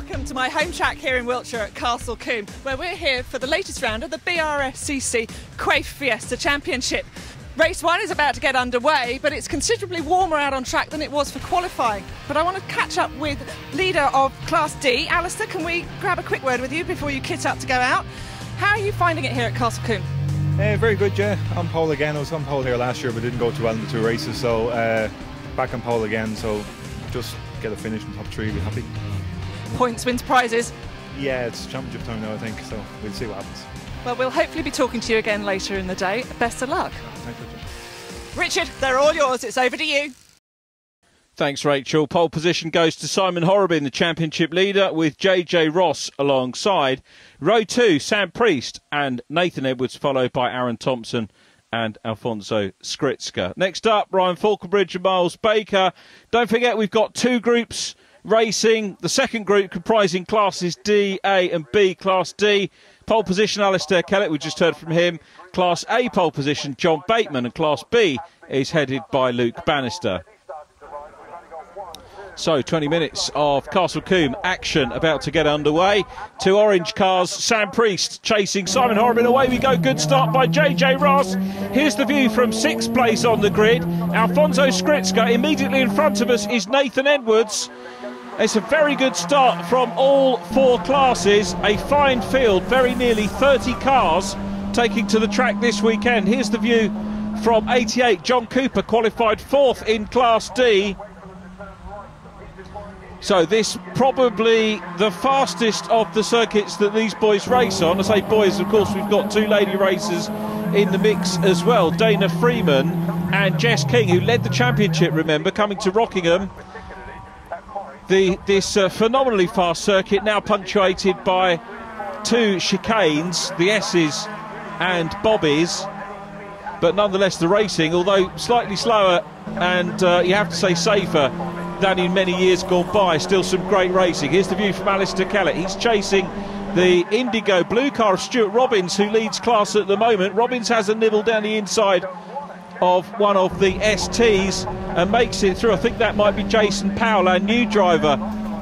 Welcome to my home track here in Wiltshire at Castle Combe, where we're here for the latest round of the BRSCC Quaife Fiesta Championship. Race 1 is about to get underway, but it's considerably warmer out on track than it was for qualifying. But I want to catch up with leader of Class D. Alistair, can we grab a quick word with you before you kit up to go out? How are you finding it here at Castle Combe? Very good, yeah. On pole again. I was on pole here last year, but didn't go too well in the two races, so back on pole again, so just get a finish in top 3, be happy. Points wins prizes. Yeah, it's championship time now, I think, so we'll see what happens. Well, we'll hopefully be talking to you again later in the day. Best of luck. Thanks, Richard. Richard, they're all yours. It's over to you. Thanks, Rachel. Pole position goes to Simon Horrobin, the championship leader, with JJ Ross alongside. Row 2, Sam Priest and Nathan Edwards, followed by Aaron Thompson and Alfonso Skritska. Next up, Ryan Falconbridge and Miles Baker. Don't forget, we've got 2 groups racing. The second group comprising classes D, A and B. Class D, pole position Alistair Kellett, we just heard from him. Class A pole position John Bateman, and Class B is headed by Luke Bannister. So 20 minutes of Castle Combe action about to get underway. 2 orange cars, Sam Priest chasing Simon Horrobin. Away we go, good start by JJ Ross. Here's the view from 6th place on the grid. Alfonso Skritska. Immediately in front of us is Nathan Edwards. It's a very good start from all 4 classes. A fine field, very nearly 30 cars taking to the track this weekend. Here's the view from 88. John Cooper qualified 4th in Class D. So this probably the fastest of the circuits that these boys race on. I say boys, of course, we've got 2 lady racers in the mix as well. Dana Freeman and Jess King, who led the championship, remember, coming to Rockingham. This phenomenally fast circuit, now punctuated by 2 chicanes, the S's and Bobbies, but nonetheless the racing, although slightly slower and you have to say safer than in many years gone by, still some great racing. Here's the view from Alistair Kellett. He's chasing the Indigo blue car of Stuart Robbins, who leads class at the moment. Robbins has a nibble down the inside of one of the STs and makes it through. I think that might be Jason Powell, our new driver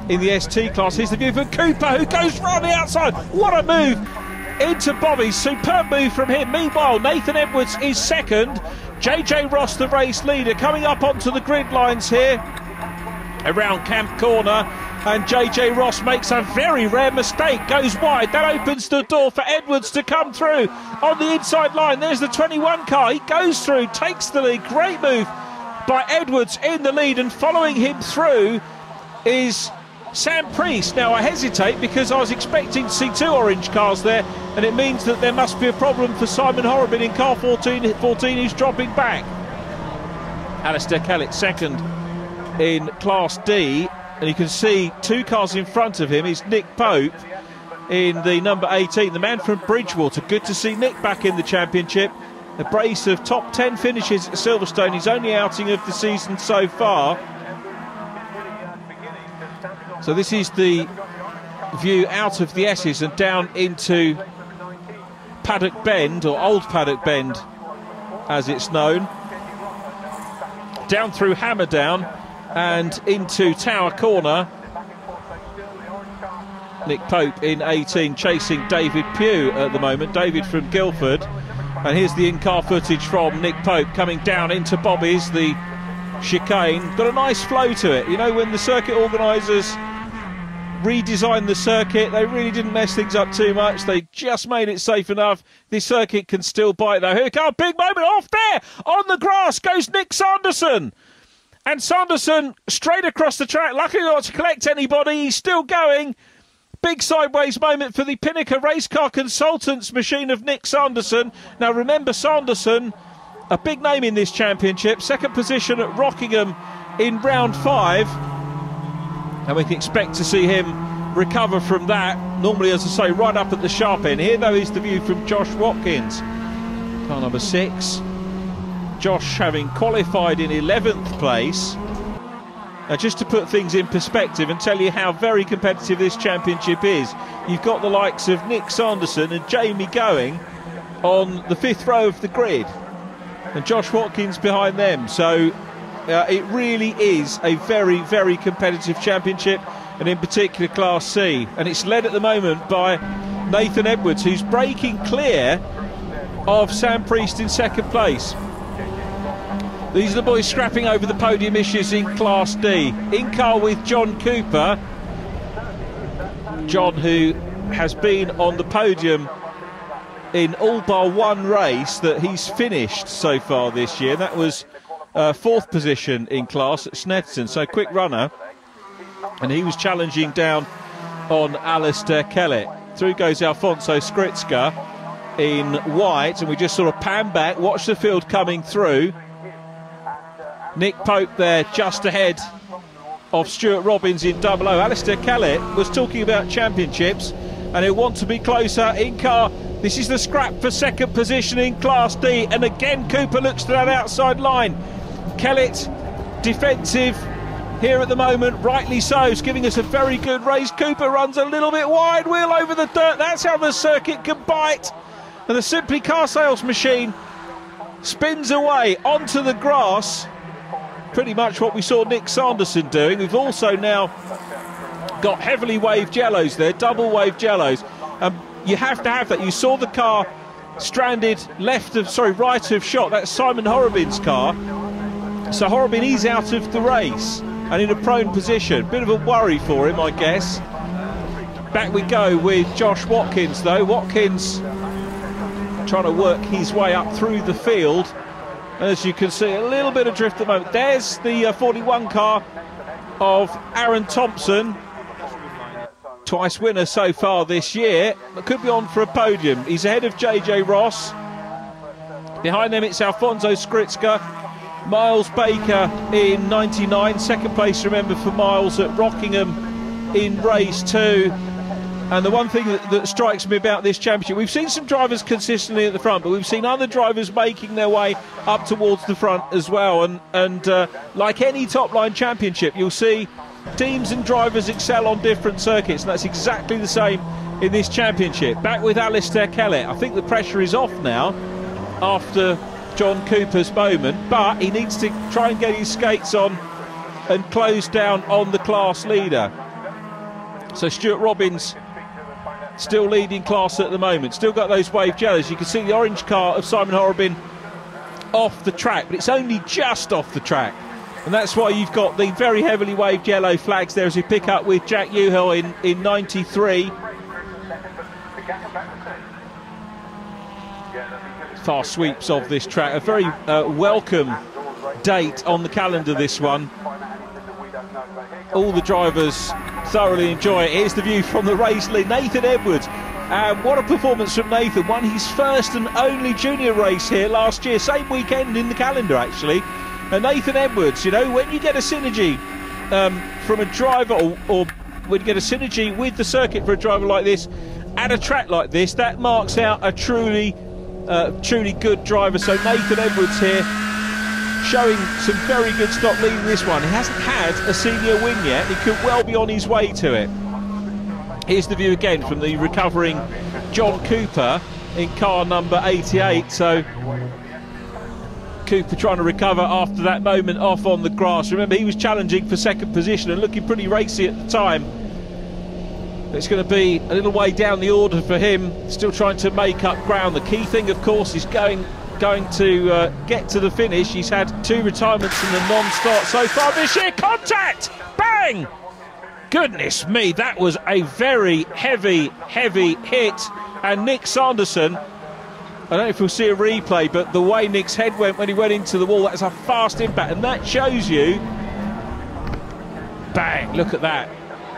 in the ST class. Here's the view from Cooper, who goes round the outside. What a move into Bobby, superb move from him. Meanwhile, Nathan Edwards is second. JJ Ross, the race leader, coming up onto the grid lines here around Camp Corner, and JJ Ross makes a very rare mistake, goes wide. That opens the door for Edwards to come through on the inside line. There's the 21 car, he goes through, takes the lead. Great move by Edwards in the lead, and following him through is Sam Priest. Now I hesitate because I was expecting to see 2 orange cars there, and it means that there must be a problem for Simon Horrobin in car 14 who's dropping back. Alistair Kellett second in Class D, and you can see 2 cars in front of him is Nick Pope in the number 18, the man from Bridgewater. Good to see Nick back in the championship. A brace of top 10 finishes at Silverstone, his only outing of the season so far. So this is the view out of the S's and down into Paddock Bend, or Old Paddock Bend as it's known, down through Hammerdown and into Tower Corner. Nick Pope in 18 chasing David Pugh at the moment, David from Guildford. And here's the in-car footage from Nick Pope coming down into Bobby's, the chicane. Got a nice flow to it. You know, when the circuit organisers redesigned the circuit, they really didn't mess things up too much. They just made it safe enough. This circuit can still bite though. Here we go, big moment off there. On the grass goes Nick Sanderson. And Sanderson straight across the track, luckily not to collect anybody. He's still going. Big sideways moment for the Pinnaker Race Car Consultants machine of Nick Sanderson. Now remember, Sanderson, a big name in this championship. Second position at Rockingham in round 5. And we can expect to see him recover from that. Normally, as I say, right up at the sharp end. Here, though, is the view from Josh Watkins, car number 6. Josh having qualified in 11th place. Now, just to put things in perspective and tell you how very competitive this championship is, you've got the likes of Nick Sanderson and Jamie going on the 5th row of the grid, and Josh Watkins behind them. So it really is a very, very competitive championship. and in particular Class C. And it's led at the moment by Nathan Edwards, who's breaking clear of Sam Priest in second place. These are the boys scrapping over the podium issues in Class D. In car with John Cooper. John, who has been on the podium in all bar one race that he's finished so far this year. That was fourth position in class at Snetterton, so quick runner. And he was challenging down on Alistair Kellett. Through goes Alfonso Skritska in white, and we just sort of pan back, watch the field coming through. Nick Pope there just ahead of Stuart Robbins in double O. Alistair Kellett was talking about championships, and he'll want to be closer in car. This is the scrap for second position in Class D, and again Cooper looks to that outside line. Kellett defensive here at the moment, rightly so, is giving us a very good race. Cooper runs a little bit wide, wheel over the dirt. That's how the circuit can bite. And the Simply Car Sales machine spins away onto the grass. Pretty much what we saw Nick Sanderson doing. We've also now got heavily waved yellows there, double waved yellows. You have to have that. You saw the car stranded right of shot. That's Simon Horrobin's car. So Horrobin is out of the race and in a prone position. Bit of a worry for him, I guess. Back we go with Josh Watkins, though. Watkins trying to work his way up through the field. As you can see, a little bit of drift at the moment. There's the 41 car of Aaron Thompson. Twice winner so far this year, but could be on for a podium. He's ahead of JJ Ross. Behind them it's Alfonso Skritska, Miles Baker in 99, second place, remember, for Miles at Rockingham in race 2. And the one thing that strikes me about this championship, we've seen some drivers consistently at the front, but we've seen other drivers making their way up towards the front as well. And like any top-line championship, you'll see teams and drivers excel on different circuits, and that's exactly the same in this championship. Back with Alistair Kellett. I think the pressure is off now after John Cooper's moment, but he needs to try and get his skates on and close down on the class leader. So Stuart Robbins still leading class at the moment, still got those waved yellows. You can see the orange car of Simon Horrobin off the track, but it's only just off the track. And that's why you've got the very heavily waved yellow flags there as we pick up with Jack Uhill in 93. Fast sweeps of this track. A very welcome date on the calendar, this one. All the drivers thoroughly enjoy it. Here's the view from the race lead. Nathan Edwards. What a performance from Nathan. Won his first and only junior race here last year. Same weekend in the calendar, actually. And Nathan Edwards, you know, when you get a synergy from a driver, or when you get a synergy with the circuit for a driver like this, at a track like this, that marks out a truly good driver. So Nathan Edwards here, showing some very good stock leading this one. He hasn't had a senior win yet. He could well be on his way to it. Here's the view again from the recovering John Cooper in car number 88. So Cooper trying to recover after that moment off on the grass. Remember, he was challenging for second position and looking pretty racy at the time. It's going to be a little way down the order for him, still trying to make up ground. The key thing, of course, is going to get to the finish. He's had 2 retirements in the non-start so far this year. Contact! Bang! Goodness me, that was a very heavy hit. And Nick Sanderson, I don't know if we'll see a replay, but the way Nick's head went when he went into the wall, that's a fast impact. And that shows you, bang, look at that.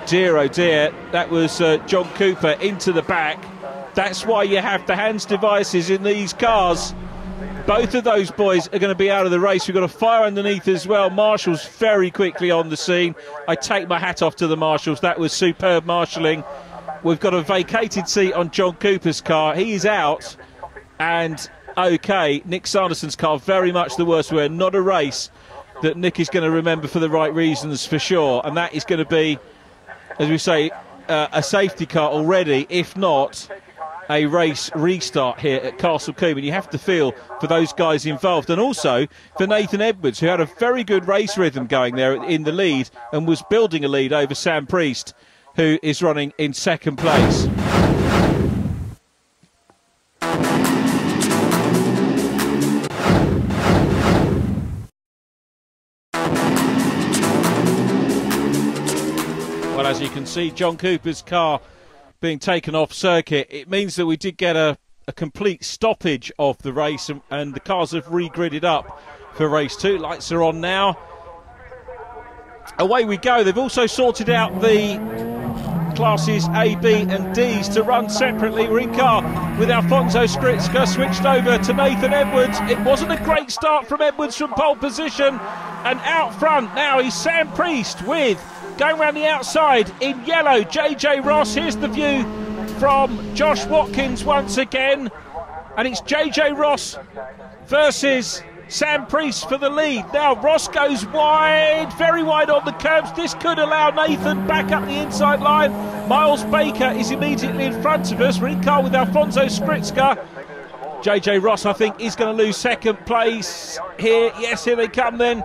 Dear, oh dear, that was John Cooper into the back. That's why you have the hands devices in these cars. Both of those boys are going to be out of the race. We've got a fire underneath as well. Marshals very quickly on the scene. I take my hat off to the marshals. That was superb marshalling. We've got a vacated seat on John Cooper's car. He is out. And, OK, Nick Sanderson's car, very much the worst. We're not a race that Nick is going to remember for the right reasons, for sure. And that is going to be, as we say, a safety car already, if not a race restart here at Castle Combe, and you have to feel for those guys involved, and also for Nathan Edwards, who had a very good race rhythm going there in the lead and was building a lead over Sam Priest, who is running in second place. Well, as you can see, John Cooper's car being taken off circuit, it means that we did get a complete stoppage of the race, and the cars have regridded up for race 2. Lights are on now. Away we go. They've also sorted out the classes A, B and D's to run separately. We're in car with Alfonso Skritska, switched over to Nathan Edwards. It wasn't a great start from Edwards from pole position, and out front now is Sam Priest with, going around the outside in yellow, JJ Ross. Here's the view from Josh Watkins once again, and it's JJ Ross versus Sam Priest for the lead. Now Ross goes wide, very wide on the curbs. This could allow Nathan back up the inside line. Miles Baker is immediately in front of us. We're in car with Alfonso Skritska. JJ Ross, I think, is going to lose second place here. Yes, here they come then.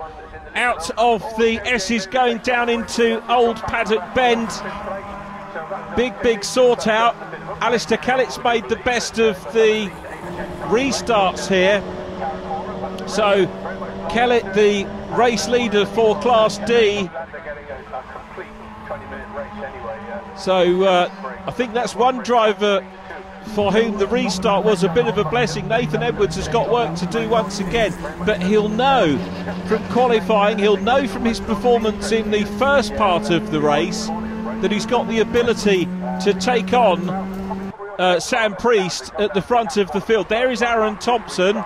Out of the S's, going down into Old Paddock Bend. Big sort out. Alistair Kellett's made the best of the restarts here. So Kellett, the race leader for Class D. So I think that's one driver for whom the restart was a bit of a blessing. Nathan Edwards has got work to do once again, but he'll know from qualifying, he'll know from his performance in the first part of the race that he's got the ability to take on Sam Priest at the front of the field. There is Aaron Thompson.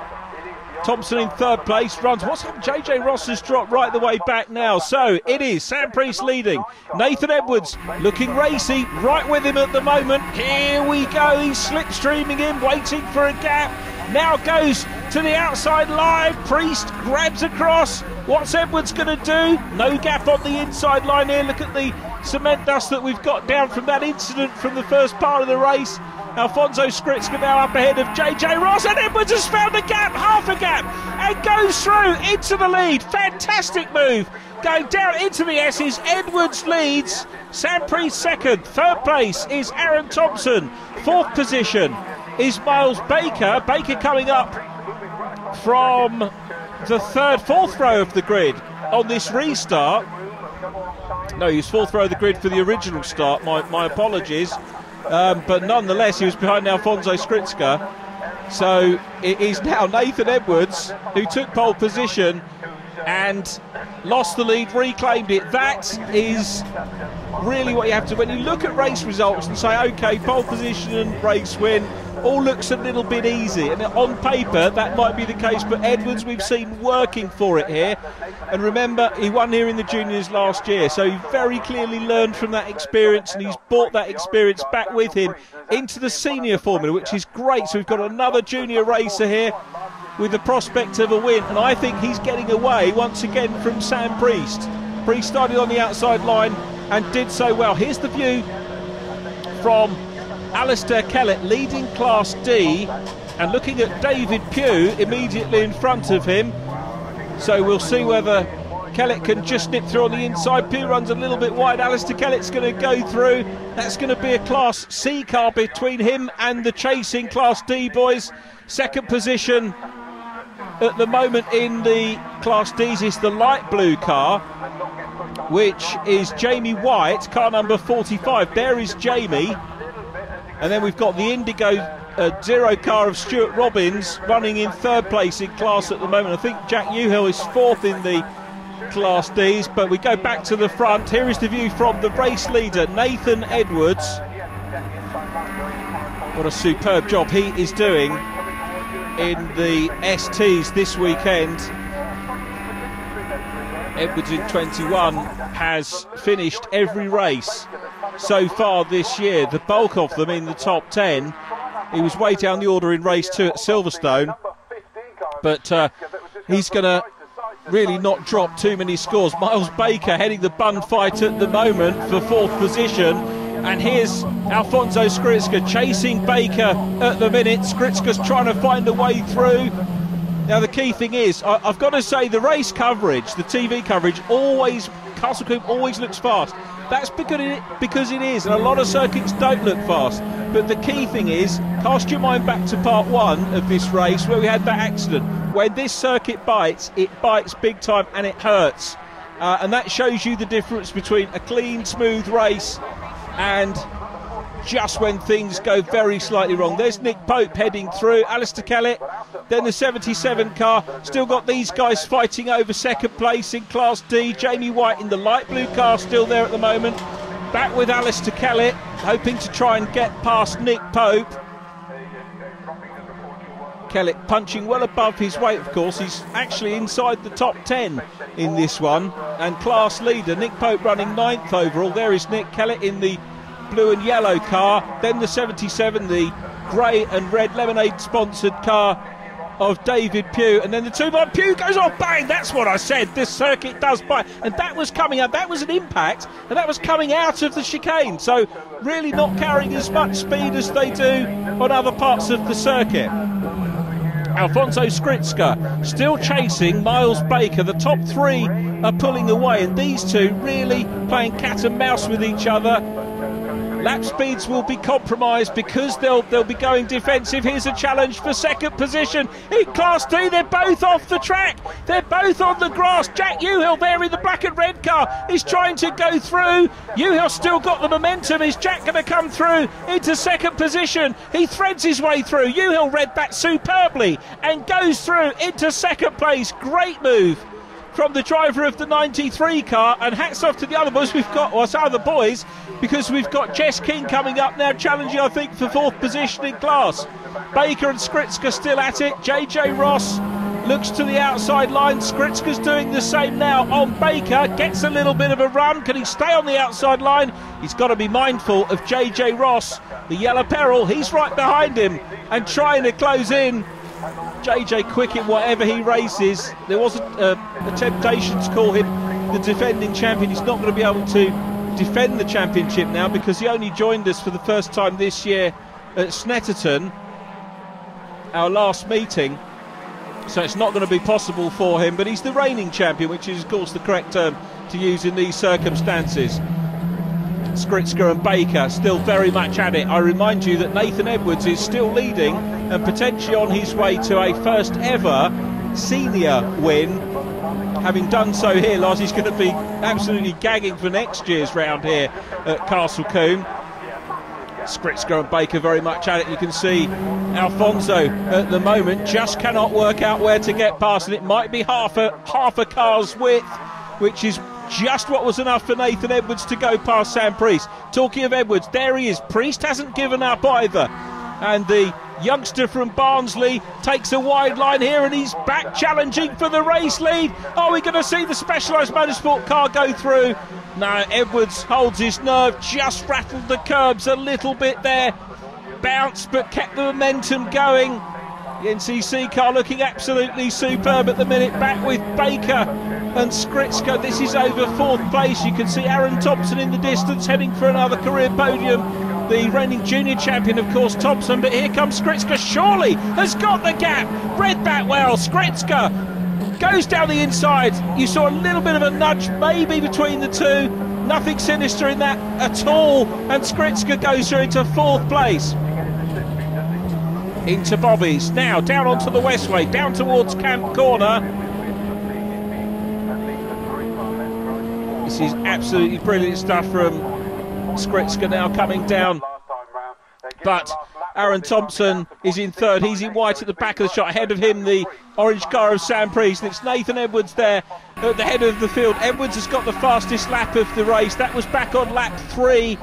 Thompson in third place, runs. What's happened? JJ Ross has dropped right the way back now. So it is Sam Priest leading. Nathan Edwards looking racy, right with him at the moment. Here we go. He's slipstreaming in, waiting for a gap. Now goes to the outside line. Priest grabs across. What's Edwards going to do? No gap on the inside line here. Look at the cement dust that we've got down from that incident from the first part of the race. Alfonso Skritska now up ahead of JJ Ross, and Edwards has found a gap, half a gap, and goes through into the lead. Fantastic move, going down into the S's. Edwards leads, Sam Priest second, third place is Aaron Thompson, fourth position is Miles Baker. Baker coming up from the fourth row of the grid on this restart. No, he was fourth row of the grid for the original start, my apologies. But nonetheless, he was behind Alfonso Skritska. So it is now Nathan Edwards who took pole position and lost the lead, reclaimed it. That is really what you have to, when you look at race results and say, OK, pole position and race win, all looks a little bit easy. And on paper, that might be the case. But Edwards, we've seen working for it here. And remember, he won here in the juniors last year. So he very clearly learned from that experience, and he's brought that experience back with him into the senior formula, which is great. So we've got another junior racer here with the prospect of a win. And I think he's getting away once again from Sam Priest. Priest started on the outside line and did so well. Here's the view from Alistair Kellett leading Class D and looking at David Pugh immediately in front of him. So we'll see whether Kellett can just nip through on the inside. Pugh runs a little bit wide. Alistair Kellett's going to go through. That's going to be a Class C car between him and the chasing Class D boys. Second position at the moment in the Class Ds is the light blue car, which is Jamie White, car number 45. There is Jamie. And then we've got the Indigo Zero car of Stuart Robbins running in third place in class at the moment. I think Jack Newhill is fourth in the Class Ds, but we go back to the front. Here is the view from the race leader, Nathan Edwards. What a superb job he is doing in the STs this weekend. Edwards in 21 has finished every race so far this year, the bulk of them in the top 10. He was way down the order in race 2 at Silverstone, but he's going to really not drop too many scores. Miles Baker heading the bun fight at the moment for fourth position, And here's Alfonso Skritska chasing Baker at the minute. Skritska's trying to find a way through. Now the key thing is, I've got to say, the race coverage, the TV coverage, always, Castle Combe always looks fast. That's because it is, and a lot of circuits don't look fast. But the key thing is, cast your mind back to part one of this race where we had that accident. When this circuit bites, it bites big time and it hurts. And that shows you the difference between a clean, smooth race and just when things go very slightly wrong. There's Nick Pope heading through, Alistair Kellett, then the 77 car. Still got these guys fighting over second place in Class D. Jamie White in the light blue car still there at the moment. Back with Alistair Kellett, hoping to try and get past Nick Pope. Kellett punching well above his weight, of course. He's actually inside the top 10 in this one. And class leader, Nick Pope running 9th overall. There is Nick Kellett in the blue and yellow car. Then the 77, the grey and red lemonade sponsored car of David Pugh. And then the 2-by Pugh goes off, bang! That's what I said. This circuit does bite. And that was coming up. That was an impact. And that was coming out of the chicane. So really not carrying as much speed as they do on other parts of the circuit. Alfonso Skritska still chasing Miles Baker. The top three are pulling away, and these two really playing cat and mouse with each other. Lap speeds will be compromised because they'll be going defensive. Here's a challenge for second position in Class D. They're both off the track. They're both on the grass. Jack Uhill there in the black and red car is trying to go through. Uhill's still got the momentum. Is Jack going to come through into second position? He threads his way through. Uhill read that superbly and goes through into second place. Great move from the driver of the 93 car, and hats off to the other boys. We've got, well, some other boys, because we've got Jess King coming up now, challenging, I think, for fourth position in class. Baker and Skritska still at it. JJ Ross looks to the outside line. Skritska's doing the same now on Baker. Gets a little bit of a run. Can he stay on the outside line? He's got to be mindful of JJ Ross, the yellow peril. He's right behind him and trying to close in. JJ quick in whatever he races. There was a temptation to call him the defending champion. He's not going to be able to defend the championship now because he only joined us for the first time this year at Snetterton, our last meeting. So it's not going to be possible for him, but he's the reigning champion, which is of course the correct term to use in these circumstances. Skritska and Baker still very much at it. I remind you that Nathan Edwards is still leading and potentially on his way to a first ever senior win. Having done so here, Lozzie's going to be absolutely gagging for next year's round here at Castle Combe. Skritska and Baker very much at it. You can see Alfonso at the moment just cannot work out where to get past, and it might be half a car's width, which is just what was enough for Nathan Edwards to go past Sam Priest. Talking of Edwards, there he is. Priest hasn't given up either. And the youngster from Barnsley takes a wide line here, and he's back challenging for the race lead. Are we going to see the Specialised Motorsport car go through? No, Edwards holds his nerve, just rattled the curbs a little bit there. Bounced, but kept the momentum going. The NCC car looking absolutely superb at the minute, back with Baker and Skritska. This is over fourth place. You can see Aaron Thompson in the distance heading for another career podium. The reigning junior champion, of course, Thompson, but here comes Skritska. Surely has got the gap. Read that well. Skritska goes down the inside. You saw a little bit of a nudge maybe between the two. Nothing sinister in that at all. And Skritska goes through into fourth place. Into Bobby's. Now down onto the Westway, down towards Camp Corner. This is absolutely brilliant stuff from Skritska now coming down. But Aaron Thompson is in third. He's in white at the back of the shot. Ahead of him, the orange car of Sam Priest. It's Nathan Edwards there at the head of the field. Edwards has got the fastest lap of the race. That was back on lap 3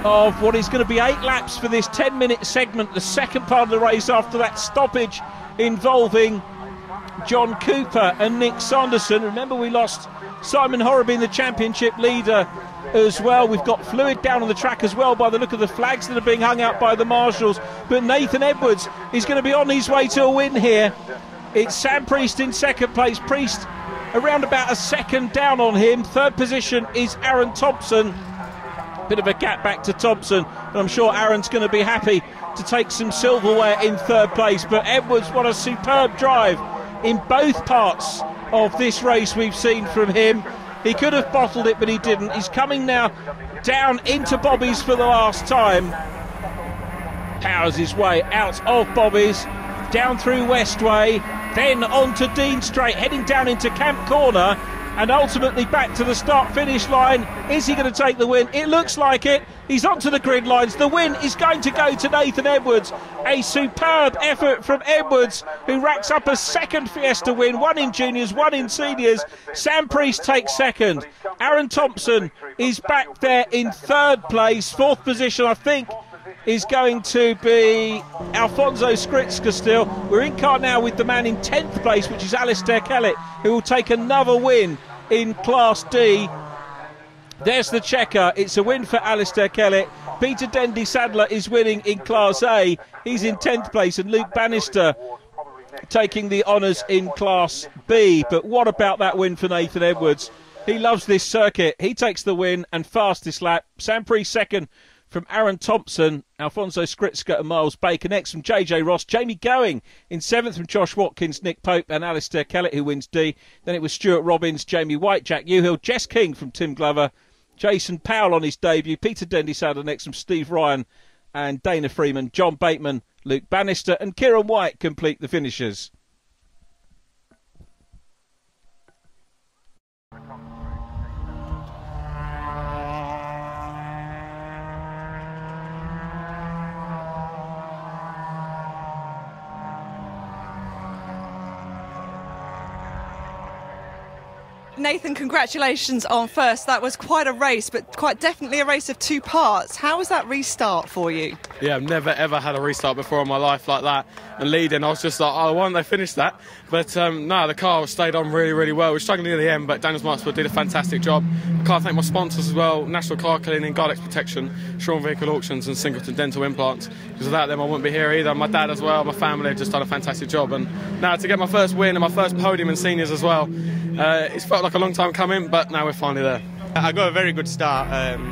of what is going to be 8 laps for this 10-minute segment, the second part of the race after that stoppage involving John Cooper and Nick Sanderson. Remember, we lost Simon Horrobin, the championship leader, as well. We've got fluid down on the track as well by the look of the flags that are being hung out by the marshals. But Nathan Edwards is going to be on his way to a win here. It's Sam Priest in second place. Priest around about a second down on him. Third position is Aaron Thompson. Bit of a gap back to Thompson, but I'm sure Aaron's going to be happy to take some silverware in third place. But Edwards, what a superb drive in both parts of this race we've seen from him. He could have bottled it, but he didn't. He's coming now down into Bobby's for the last time. Powers his way out of Bobby's, down through Westway, then on to Dean Straight, heading down into Camp Corner, and ultimately back to the start-finish line. Is he going to take the win? It looks like it. He's onto the grid lines. The win is going to go to Nathan Edwards. A superb effort from Edwards, who racks up a second Fiesta win, one in juniors, one in seniors. Sam Priest takes second. Aaron Thompson is back there in third place. Fourth position, I think, is going to be Alfonso Skritska still. We're in car now with the man in 10th place, which is Alistair Kellett, who will take another win in Class D. There's the checker. It's a win for Alistair Kellett. Peter Dendy Sadler is winning in Class A. He's in 10th place, and Luke Bannister taking the honours in Class B. But what about that win for Nathan Edwards? He loves this circuit. He takes the win and fastest lap. Sam Priest second from Aaron Thompson, Alfonso Skritska and Miles Baker. Next from JJ Ross, Jamie Going in 7th from Josh Watkins, Nick Pope and Alistair Kellett, who wins D. Then it was Stuart Robbins, Jamie White, Jack Uhill, Jess King from Tim Glover, Jason Powell on his debut, Peter Dendy Sadler next from Steve Ryan and Dana Freeman, John Bateman, Luke Bannister and Kieran White complete the finishers. Nathan, congratulations on first. That was quite a race, but quite definitely a race of two parts. How was that restart for you? Yeah, I've never ever had a restart before in my life like that. And leading, I was just like, oh, why don't they finish that? But no, the car stayed on really, really well. We were struggling near the end, but Daniels Motorsport did a fantastic job. I can't thank my sponsors as well, National Car Cleaning, Gardex Protection, Sean Vehicle Auctions and Singleton Dental Implants. Because without them, I wouldn't be here either. My dad as well, my family have just done a fantastic job. And now to get my first win and my first podium in seniors as well, it's felt like a long time coming, but now we're finally there. I got a very good start,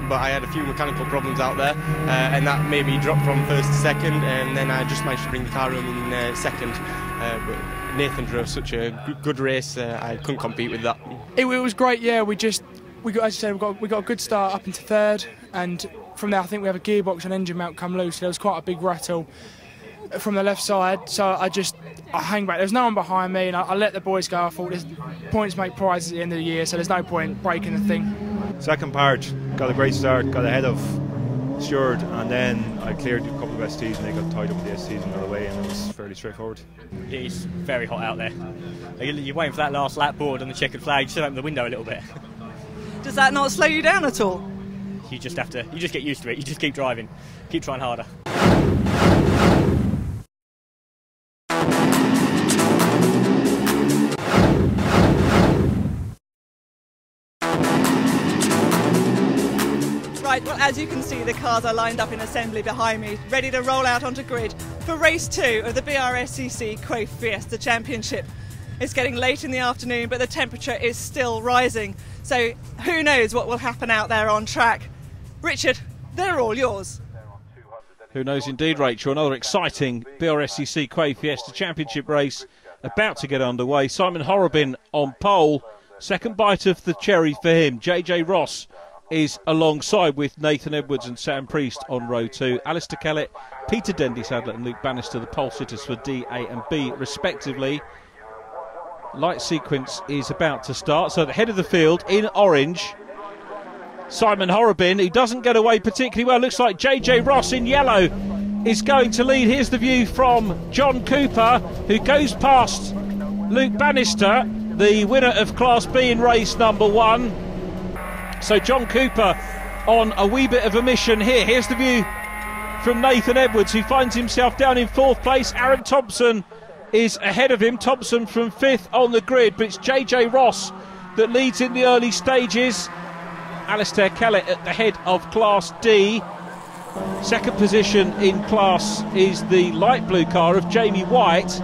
but I had a few mechanical problems out there, and that made me drop from first to second, and then I just managed to bring the car home in second. But Nathan drove such a good race, I couldn't compete with that. It was great, yeah. We got, as I said, we got a good start up into third, and from there I think we have a gearbox and engine mount come loose. There was quite a big rattle from the left side, so I hang back. There's no one behind me, and I let the boys go. I thought there's points make prizes at the end of the year, so there's no point breaking the thing. Second part, got a great start, got ahead of Stuart, and then I cleared a couple of STs and they got tied up with the STs and got away, and it was fairly straightforward. It's very hot out there. You're waiting for that last lap board on the checkered flag, just open the window a little bit. Does that not slow you down at all? You just get used to it, you just keep driving, keep trying harder. Right, well, as you can see, the cars are lined up in assembly behind me, ready to roll out onto grid for race 2 of the BRSCC Quaife Fiesta Championship. It's getting late in the afternoon, but the temperature is still rising, so who knows what will happen out there on track. Richard, they're all yours. Who knows indeed, Rachel. Another exciting BRSCC Quaife Fiesta Championship race about to get underway. Simon Horrobin on pole, second bite of the cherry for him. JJ Ross is alongside with Nathan Edwards and Sam Priest on row 2. Alistair Kellett, Peter Dendy Sadler and Luke Bannister, the pole sitters for D, A and B respectively. Light sequence is about to start. So at the head of the field in orange, Simon Horrobin, who doesn't get away particularly well. Looks like JJ Ross in yellow is going to lead. Here's the view from John Cooper, who goes past Luke Bannister, the winner of Class B in race number 1. So John Cooper on a wee bit of a mission here. Here's the view from Nathan Edwards, who finds himself down in 4th place. Aaron Thompson is ahead of him. Thompson from 5th on the grid, but it's JJ Ross that leads in the early stages. Alistair Kellett at the head of Class D. Second position in class is the light blue car of Jamie White.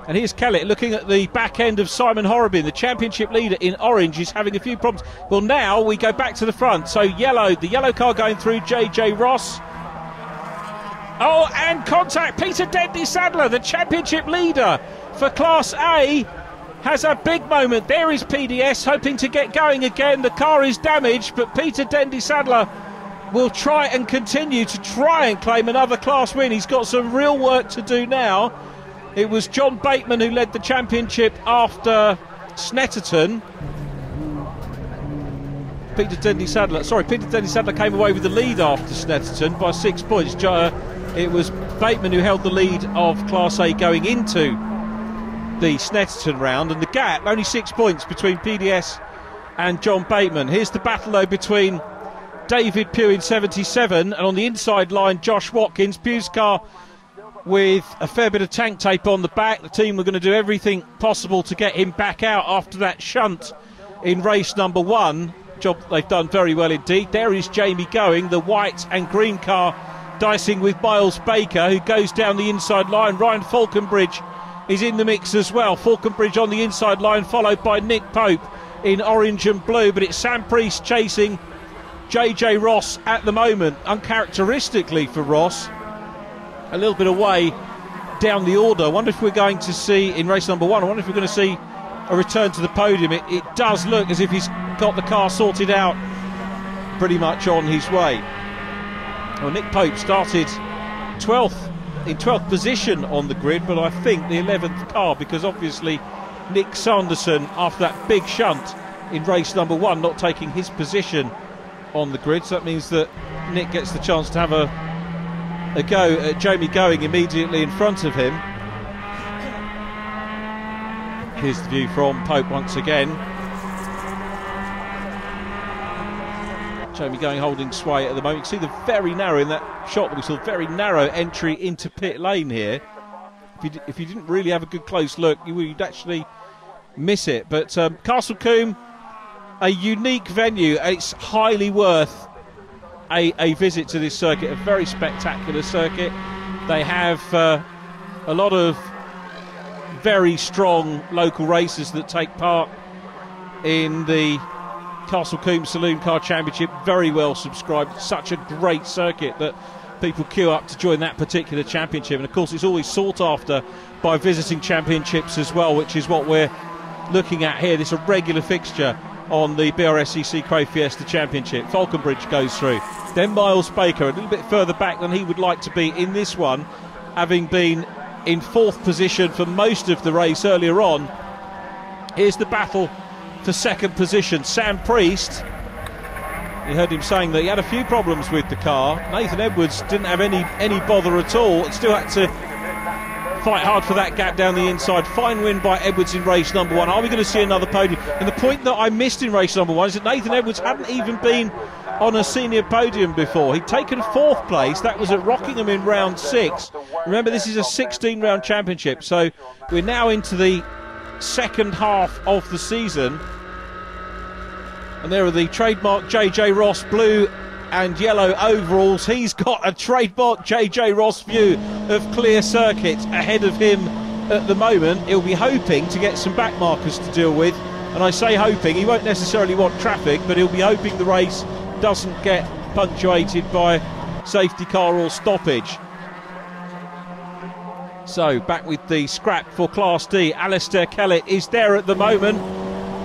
And here's Kellett looking at the back end of Simon Horrobin, the championship leader in orange, is having a few problems. Well, now we go back to the front. So the yellow car going through JJ Ross. Oh, and contact. Peter Dendy Sadler, the championship leader for Class A, has a big moment. There is PDS hoping to get going again. The car is damaged, but Peter Dendy Sadler will try and continue to try and claim another class win. He's got some real work to do now. It was John Bateman who led the championship after Snetterton. Peter Dendy Sadler came away with the lead after Snetterton by 6 points. It was Bateman who held the lead of Class A going into the Snetterton round, and the gap, only 6 points between PDS and John Bateman. Here's the battle though between David Pugh in 77 and on the inside line Josh Watkins. Pugh's car with a fair bit of tank tape on the back. The team were going to do everything possible to get him back out after that shunt in race number 1. Job they've done very well indeed. There is Jamie Going, the white and green car, dicing with Miles Baker, who goes down the inside line. Ryan Falconbridge is in the mix as well. Falconbridge on the inside line, followed by Nick Pope in orange and blue, but it's Sam Priest chasing JJ Ross at the moment, uncharacteristically for Ross. A little bit away down the order. I wonder if we're going to see in race number 1, I wonder if we're going to see a return to the podium. It does look as if he's got the car sorted out, pretty much on his way. Well, Nick Pope started 12th position on the grid, but I think the 11th car, because obviously Nick Sanderson, after that big shunt in race number 1, not taking his position on the grid, so that means that Nick gets the chance to have a go at Jamie Going immediately in front of him. Here's the view from Pope once again. Jamie Going holding sway at the moment. You can see the very narrow, in that shot that we saw, very narrow entry into pit lane here. If you didn't really have a good close look, you'd actually miss it. But Castle Combe, a unique venue. It's highly worth a visit to this circuit, a very spectacular circuit. They have a lot of very strong local racers that take part in the Castle Combe Saloon Car Championship. Very well subscribed. Such a great circuit that people queue up to join that particular championship, and of course it's always sought after by visiting championships as well, which is what we're looking at here. This is a regular fixture on the BRSCC Quaife Fiesta Championship. Falconbridge goes through, then Miles Baker, a little bit further back than he would like to be in this one, having been in 4th position for most of the race earlier on. Here's the battle for 2nd position. Sam Priest, you heard him saying that he had a few problems with the car. Nathan Edwards didn't have any bother at all, and still had to fight hard for that gap down the inside. Fine win by Edwards in race number 1. Are we going to see another podium? And the point that I missed in race number 1 is that Nathan Edwards hadn't even been on a senior podium before. He'd taken 4th place. That was at Rockingham in round 6. Remember, this is a 16-round championship, so we're now into the second half of the season. And there are the trademark JJ Ross blue and yellow overalls. He's got a trademark JJ Ross view of clear circuit ahead of him at the moment. He'll be hoping to get some back markers to deal with, and I say hoping, he won't necessarily want traffic, but he'll be hoping the race doesn't get punctuated by safety car or stoppage. So back with the scrap for Class D. Alistair Kellett is there at the moment,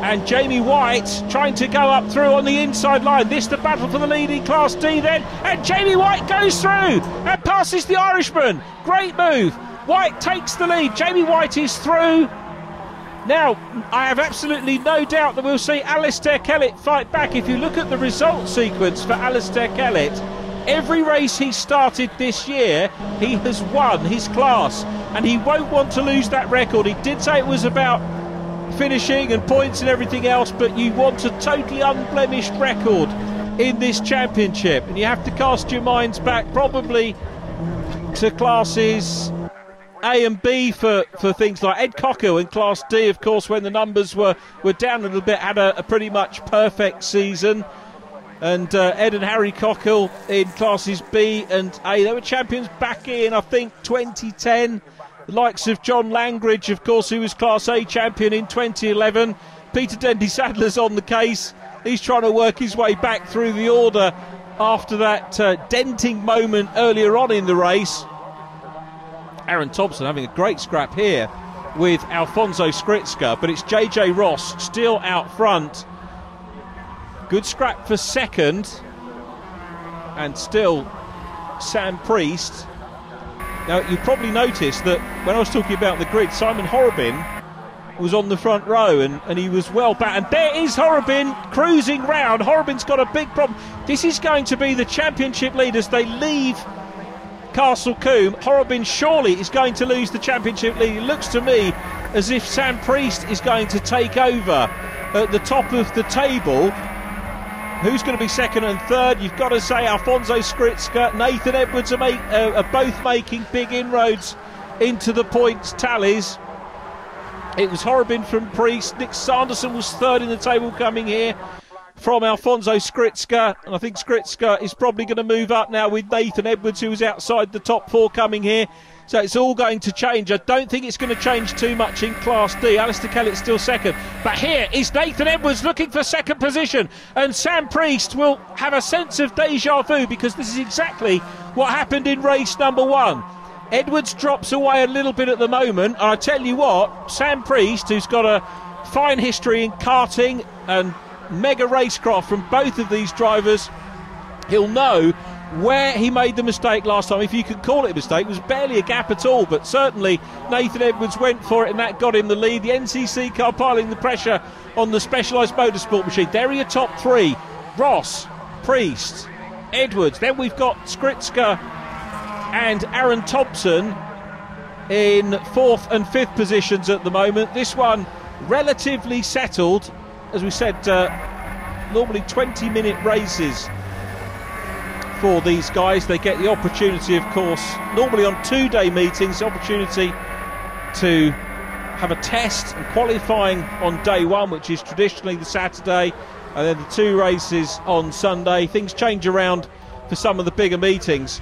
and Jamie White trying to go up through on the inside line. This the battle for the lead in Class D then, and Jamie White goes through and passes the Irishman. Great move. White takes the lead. Jamie White is through. Now, I have absolutely no doubt that we'll see Alistair Kellett fight back. If you look at the result sequence for Alistair Kellett, every race he started this year, he has won his class, and he won't want to lose that record. He did say it was about finishing and points and everything else, but you want a totally unblemished record in this championship, and you have to cast your minds back probably to classes A and B for things like Ed Cockle in Class D, of course, when the numbers were down a little bit, had a pretty much perfect season. And Ed and Harry Cockle in Classes B and A, they were champions back in, I think, 2010. The likes of John Langridge, of course, who was Class A champion in 2011. Peter Dendy-Sadler's on the case. He's trying to work his way back through the order after that denting moment earlier on in the race. Aaron Thompson having a great scrap here with Alfonso Skritska, but it's JJ Ross still out front. Good scrap for second, and still Sam Priest. Now, you probably noticed that when I was talking about the grid, Simon Horrobin was on the front row, and he was well back. And there is Horrobin cruising round. Horrobin's got a big problem. This is going to be the championship lead as they leave Castle Combe. Horrobin surely is going to lose the championship lead. It looks to me as if Sam Priest is going to take over at the top of the table. Who's going to be second and third? You've got to say Alfonso Skritska, Nathan Edwards are both making big inroads into the points tallies. It was Horrobin from Priest. Nick Sanderson was third in the table coming here from Alfonso Skritska. And I think Skritska is probably going to move up now with Nathan Edwards, who was outside the top four coming here. So it's all going to change. I don't think it's going to change too much in Class D. Alistair Kellett's still second. But here is Nathan Edwards looking for second position. And Sam Priest will have a sense of deja vu, because this is exactly what happened in race number one. Edwards drops away a little bit at the moment. And I tell you what, Sam Priest, who's got a fine history in karting and mega racecraft from both of these drivers, he'll know where he made the mistake last time. If you could call it a mistake, it was barely a gap at all, but certainly Nathan Edwards went for it and that got him the lead. The NCC car piling the pressure on the Specialised Motorsport machine. There are your top three: Ross, Priest, Edwards. Then we've got Skritska and Aaron Thompson in fourth and fifth positions at the moment. This one relatively settled. As we said, normally 20-minute races for these guys. They get the opportunity, of course, normally on two-day meetings, the opportunity to have a test and qualifying on day one, which is traditionally the Saturday, and then the two races on Sunday. Things change around for some of the bigger meetings.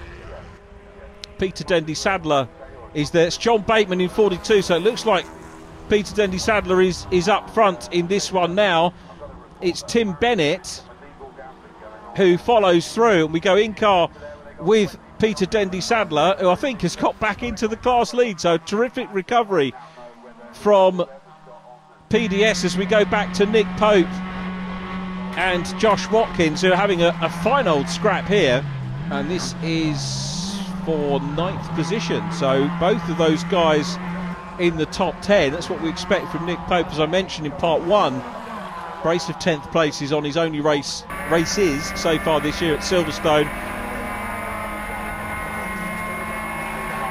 Peter Dendy-Sadler is there. It's John Bateman in 42, so it looks like Peter Dendy-Sadler is up front in this one now. It's Tim Bennett who follows through, and we go in car with Peter Dendy-Sadler, who I think has got back into the class lead. So terrific recovery from PDS as we go back to Nick Pope and Josh Watkins, who are having a fine old scrap here, and this is for 9th position. So both of those guys in the top 10. That's what we expect from Nick Pope. As I mentioned in part one, brace of 10th places on his only races so far this year at Silverstone.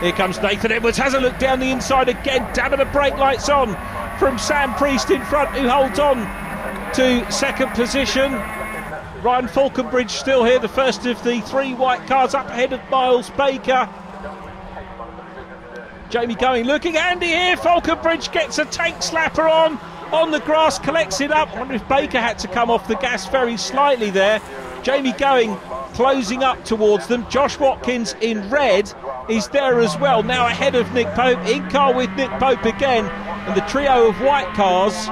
Here comes Nathan Edwards, has a look down the inside again, damming the brake lights on from Sam Priest in front, who holds on to second position. Ryan Falconbridge still here, the first of the three white cars, up ahead of Miles Baker. Jamie Going looking, Andy here, Falconbridge gets a tank slapper on the grass, collects it up. I wonder if Baker had to come off the gas very slightly there. Jamie Going closing up towards them. Josh Watkins in red is there as well, now ahead of Nick Pope, in car with Nick Pope again, and the trio of white cars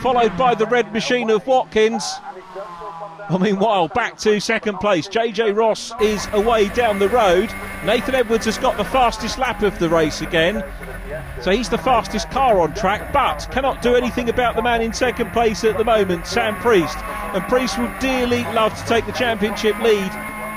followed by the red machine of Watkins. Meanwhile, back to second place, JJ Ross is away down the road. Nathan Edwards has got the fastest lap of the race again, so he's the fastest car on track, but cannot do anything about the man in second place at the moment, Sam Priest. And Priest will dearly love to take the championship lead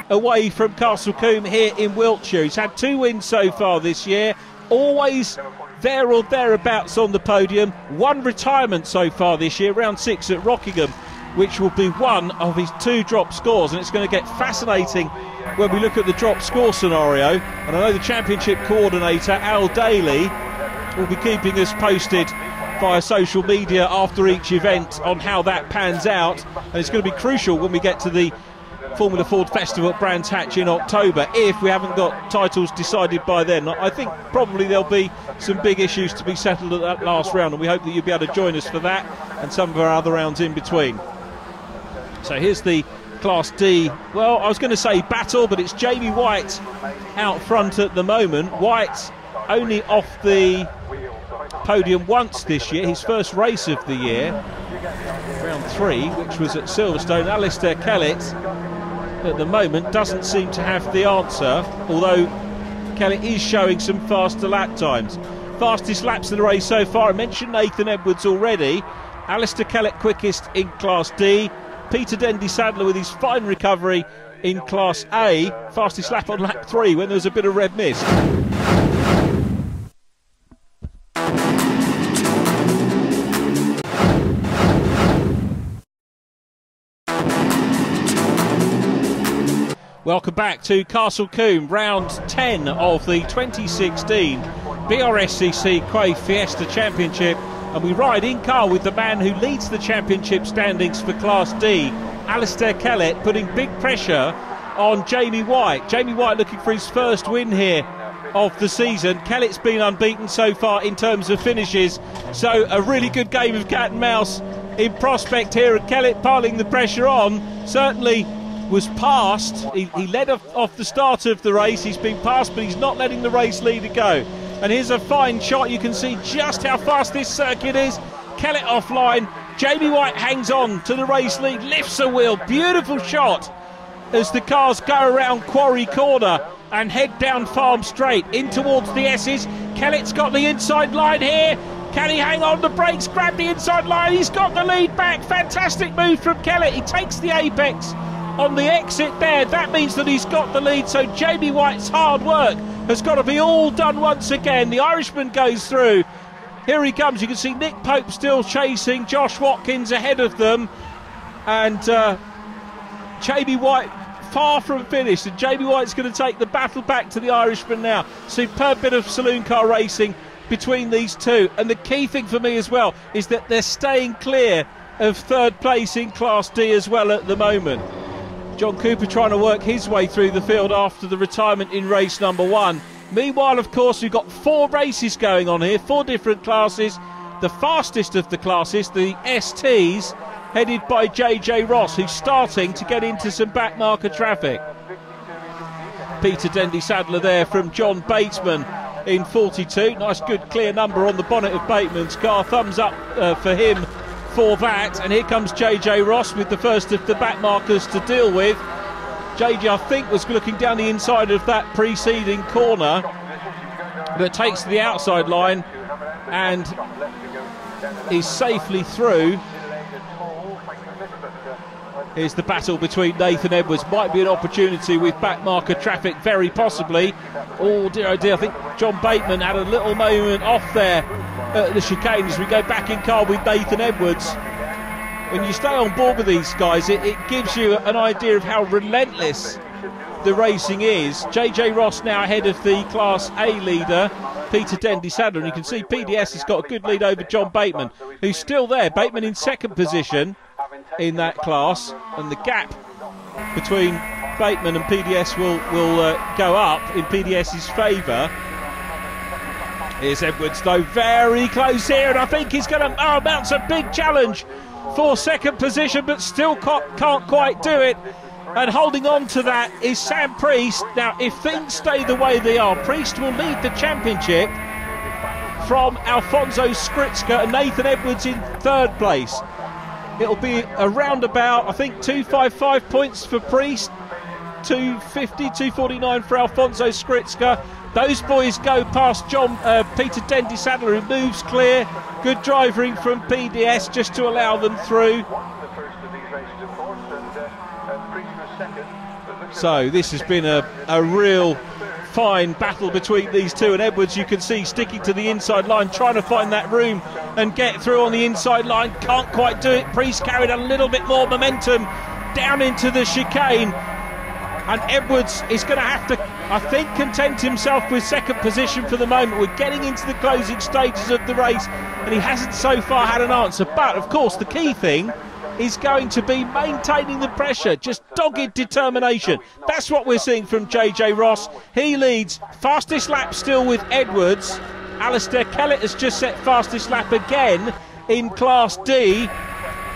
away from Castle Combe here in Wiltshire. He's had 2 wins so far this year, always there or thereabouts on the podium. 1 retirement so far this year, round 6 at Rockingham, which will be one of his 2 drop scores, and it's going to get fascinating when we look at the drop score scenario. And I know the championship coordinator Al Daly will be keeping us posted via social media after each event on how that pans out, and it's going to be crucial when we get to the Formula Ford Festival at Brands Hatch in October, if we haven't got titles decided by then. I think probably there'll be some big issues to be settled at that last round, and we hope that you'll be able to join us for that and some of our other rounds in between. So here's the Class D, well, I was going to say battle, but it's Jamie White out front at the moment. White only off the podium once this year, his first race of the year, round 3, which was at Silverstone. Alistair Kellett at the moment doesn't seem to have the answer, although Kellett is showing some faster lap times. Fastest laps of the race so far, I mentioned Nathan Edwards already. Alistair Kellett quickest in Class D. Peter Dendy-Sadler with his fine recovery in Class A. Fastest lap on lap 3 when there was a bit of red mist. Welcome back to Castle Combe, round 10 of the 2016 BRSCC Quaife Fiesta Championship, and we ride in car with the man who leads the championship standings for Class D, Alistair Kellett, putting big pressure on Jamie White. Jamie White looking for his first win here of the season. Kellett's been unbeaten so far in terms of finishes, so a really good game of cat and mouse in prospect here, and Kellett piling the pressure on. Certainly was passed. He led off the start of the race. He's been passed, but he's not letting the race leader go. And here's a fine shot. You can see just how fast this circuit is. Kellett offline. Jamie White hangs on to the race lead, lifts a wheel. Beautiful shot as the cars go around Quarry Corner and head down Farm Straight in towards the S's. Kellett's got the inside line here. Can he hang on the brakes, grab the inside line? He's got the lead back. Fantastic move from Kellett. He takes the apex on the exit there. That means that he's got the lead, so Jamie White's hard work has got to be all done once again. The Irishman goes through. Here he comes. You can see Nick Pope still chasing, Josh Watkins ahead of them, and Jamie White far from finished, and Jamie White's going to take the battle back to the Irishman now. Superb bit of saloon car racing between these two, and the key thing for me as well is that they're staying clear of third place in Class D as well at the moment. John Cooper trying to work his way through the field after the retirement in race number 1. Meanwhile, of course, we've got 4 races going on here, 4 different classes. The fastest of the classes, the STs, headed by JJ Ross, who's starting to get into some backmarker traffic. Peter Dendy-Sadler there from John Batesman in 42. Nice, good, clear number on the bonnet of Bateman's car. Thumbs up for him for that. And here comes JJ Ross with the first of the backmarkers to deal with. JJ, I think, was looking down the inside of that preceding corner, but takes to the outside line and is safely through. Here's the battle between Nathan Edwards. Might be an opportunity with backmarker traffic, very possibly. Oh dear, I think John Bateman had a little moment off there at the chicane as we go back in car with Nathan Edwards. When you stay on board with these guys, it gives you an idea of how relentless the racing is. JJ Ross now ahead of the Class A leader, Peter Dendy-Sadler, and you can see PDS has got a good lead over John Bateman, who's still there. Bateman in second position in that class, and the gap between Bateman and PDS will go up in PDS's favour. Here's Edwards though, very close here, and I think he's going to mounts a big challenge for second position, but still can't quite do it. And holding on to that is Sam Priest. Now, if things stay the way they are, Priest will lead the championship from Alfonso Skritska and Nathan Edwards in third place. It'll be around about, I think, 255 points for Priest, 250, 249 for Alfonso Skritska. Those boys go past Peter Dendy-Sadler, who moves clear. Good driving from PDS just to allow them through. So this has been a real fine battle between these two, and Edwards, you can see, sticking to the inside line, trying to find that room and get through on the inside line. Can't quite do it. Priest carried a little bit more momentum down into the chicane, and Edwards is going to have to, I think, content himself with second position for the moment. We're getting into the closing stages of the race, and he hasn't so far had an answer. But of course the key thing is going to be maintaining the pressure, just dogged determination. That's what we're seeing from JJ Ross. He leads, fastest lap still with Edwards. Alistair Kellett has just set fastest lap again in Class D.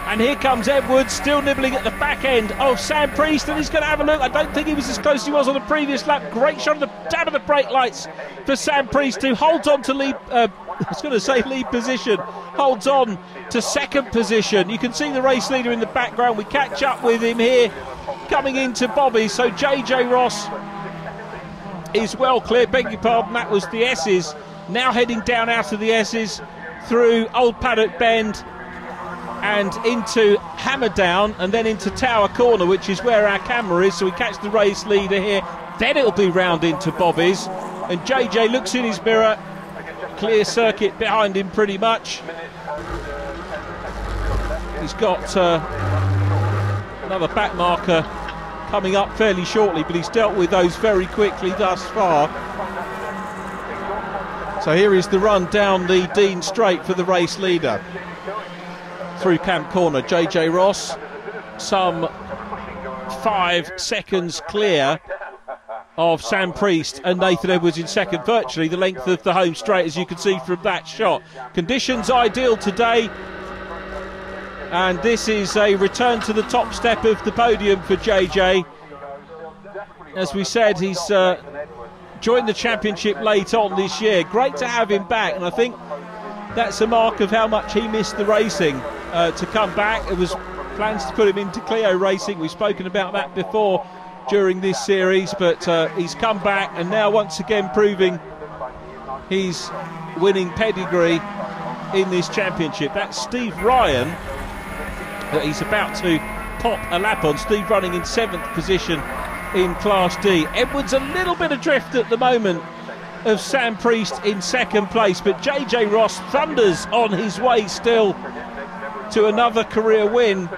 And here comes Edwards, still nibbling at the back end of Sam Priest, and he's going to have a look. I don't think he was as close as he was on the previous lap. Great shot of the dab of the brake lights for Sam Priest, who holds on to lead, lead position, holds on to second position. You can see the race leader in the background. We catch up with him here, coming into Bobby. So JJ Ross is well clear. Beg your pardon, that was the S's. Now heading down out of the S's through Old Paddock Bend and into Hammerdown and then into Tower Corner, which is where our camera is. So we catch the race leader here. Then it'll be round into Bobby's. And JJ looks in his mirror. Clear circuit behind him pretty much. He's got another back marker coming up fairly shortly, but he's dealt with those very quickly thus far. So here is the run down the Dean Straight for the race leader. Through Camp Corner, JJ Ross, some 5 seconds clear of Sam Priest and Nathan Edwards in second, virtually the length of the home straight, as you can see from that shot. Conditions ideal today, and this is a return to the top step of the podium for JJ. As we said, he's joined the championship late on this year. Great to have him back, and I think that's a mark of how much he missed the racing. To come back, it was plans to put him into Clio Racing. We've spoken about that before during this series, but he's come back and now once again proving his winning pedigree in this championship. That's Steve Ryan that he's about to pop a lap on. Steve running in 7th position in Class D. Edwards a little bit adrift at the moment of Sam Priest in second place, but JJ Ross thunders on his way still to another career win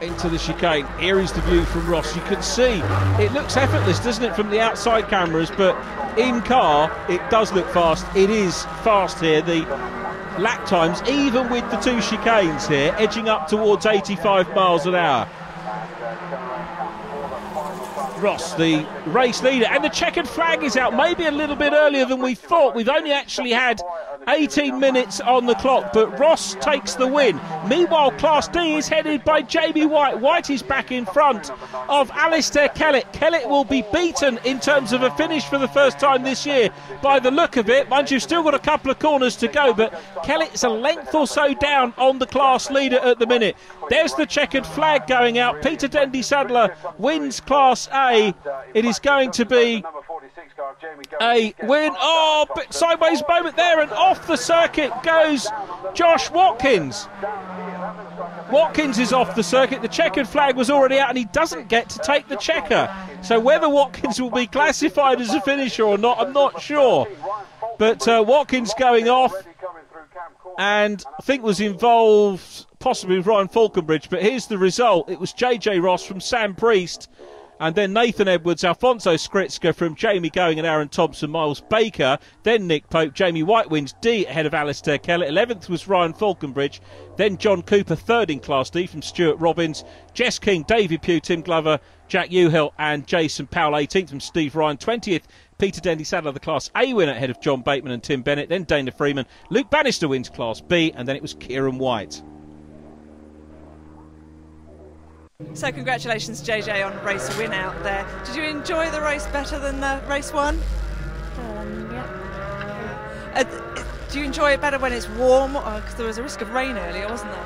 into the chicane. Here is the view from Ross. You can see it looks effortless, doesn't it, from the outside cameras, but in car it does look fast. It is fast here. The lap times, even with the 2 chicanes here, edging up towards 85 miles an hour. Ross, the race leader, and the checkered flag is out maybe a little bit earlier than we thought. We've only actually had 18 minutes on the clock, but Ross takes the win. Meanwhile, Class D is headed by Jamie White. White is back in front of Alistair Kellett. Kellett will be beaten in terms of a finish for the first time this year by the look of it. Mind you, still got a couple of corners to go, but Kellett's a length or so down on the class leader at the minute. There's the checkered flag going out. Peter Dendy Sadler wins Class A. It is going to be a win. Oh, but sideways moment there, and off the circuit goes Josh Watkins. Watkins is off the circuit. The checkered flag was already out and he doesn't get to take the checker. So whether Watkins will be classified as a finisher or not, I'm not sure. But Watkins going off, and I think was involved possibly with Ryan Falconbridge, but here's the result. It was JJ Ross from Sam Priest, and then Nathan Edwards, Alfonso Skritska from Jamie Going and Aaron Thompson, Miles Baker, then Nick Pope. Jamie White wins D ahead of Alistair Kellett. 11th was Ryan Falconbridge, then John Cooper, 3rd in Class D from Stuart Robbins, Jess King, David Pugh, Tim Glover, Jack Uhill and Jason Powell. 18th from Steve Ryan, 20th Peter Dendy Sadler, the Class A winner, ahead of John Bateman and Tim Bennett, then Dana Freeman. Luke Bannister wins Class B, and then it was Kieran White. So congratulations, JJ, on race win out there. Did you enjoy the race better than race 1? Yeah. Do you enjoy it better when it's warm? Because there was a risk of rain earlier, wasn't there?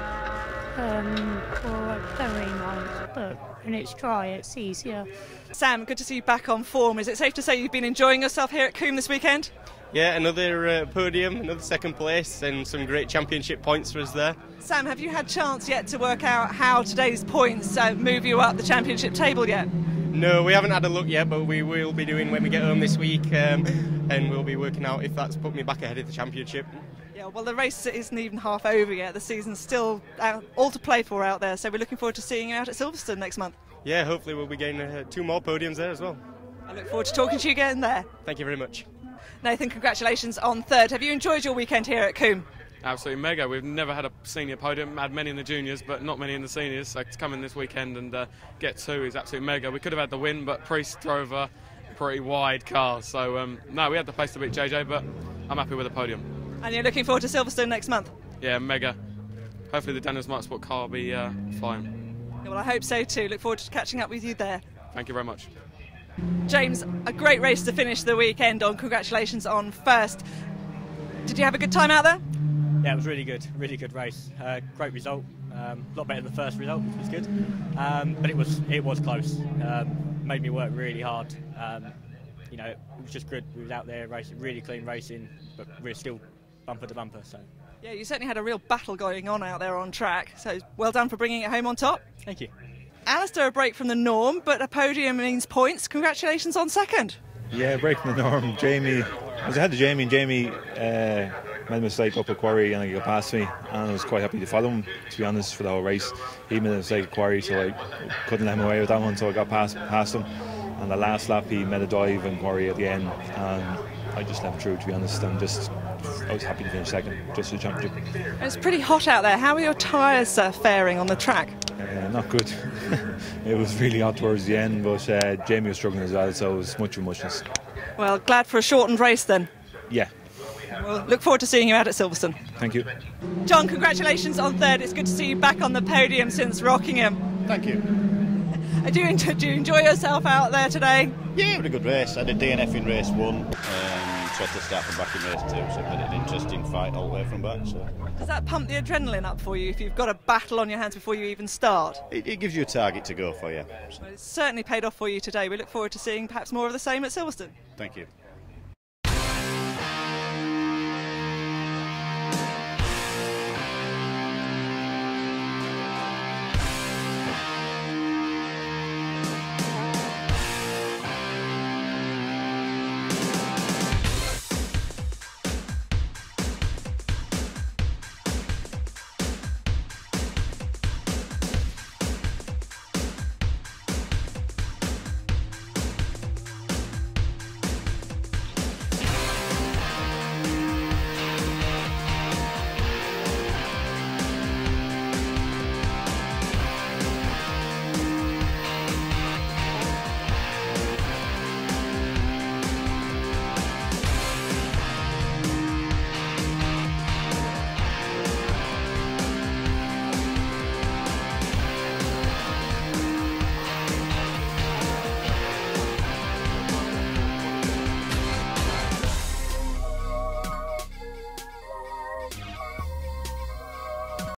Well, very nice, but when it's dry, it's easier. Sam, good to see you back on form. Is it safe to say you've been enjoying yourself here at Combe this weekend? Yeah, another podium, another second place, and some great championship points for us there. Sam, have you had chance yet to work out how today's points move you up the championship table yet? No, we haven't had a look yet, but we will be doing when we get home this week, and we'll be working out if that's put me back ahead of the championship. Yeah, well, the race isn't even half over yet. The season's still all to play for out there, so we're looking forward to seeing you out at Silverstone next month. Yeah, hopefully we'll be getting 2 more podiums there as well. I look forward to talking to you again there. Thank you very much. Nathan, congratulations on 3rd. Have you enjoyed your weekend here at Combe? Absolutely mega. We've never had a senior podium, had many in the juniors, but not many in the seniors. So to come in this weekend and get 2 is absolutely mega. We could have had the win, but Priest drove a pretty wide car. So, no, we had the place to beat JJ, but I'm happy with the podium. And you're looking forward to Silverstone next month? Yeah, mega. hopefully the Daniels Motorsport car will be flying. Yeah, well, I hope so too. Look forward to catching up with you there. Thank you very much. James, a great race to finish the weekend on. Congratulations on first. Did you have a good time out there? Yeah, it was really good race. Great result. A lot better than the first result, which was good. But it was close. Made me work really hard. You know, it was just good. We was out there racing, really clean racing, but we're still bumper to bumper. So. Yeah, you certainly had a real battle going on out there on track. So well done for bringing it home on top. Thank you. Alistair, a break from the norm, but a podium means points. Congratulations on second. Yeah, break from the norm. Jamie, I was ahead of Jamie, and Jamie made a mistake up at Quarry and he got past me, and I was quite happy to follow him, to be honest, for the whole race. He made a mistake at Quarry, so I couldn't let him away with that one, so I got past him. And the last lap he made a dive in Quarry at the end, and I just let him through, to be honest. I was happy to finish second, just for the championship. It's pretty hot out there. How are your tyres faring on the track? Not good. It was really hot towards the end, but Jamie was struggling as well, so it was much of a muchness. Well, glad for a shortened race then. Yeah. We'll look forward to seeing you out at Silverstone. Thank you. John, congratulations on third. It's good to see you back on the podium since Rockingham. Thank you. Do you enjoy yourself out there today? Yeah, pretty good race. I did DNF in race 1, so to start from back in race 2, so it's been an interesting fight all the way from back. So. Does that pump the adrenaline up for you if you've got a battle on your hands before you even start? It gives you a target to go for, yeah. Well, it's certainly paid off for you today. We look forward to seeing perhaps more of the same at Silverstone. Thank you.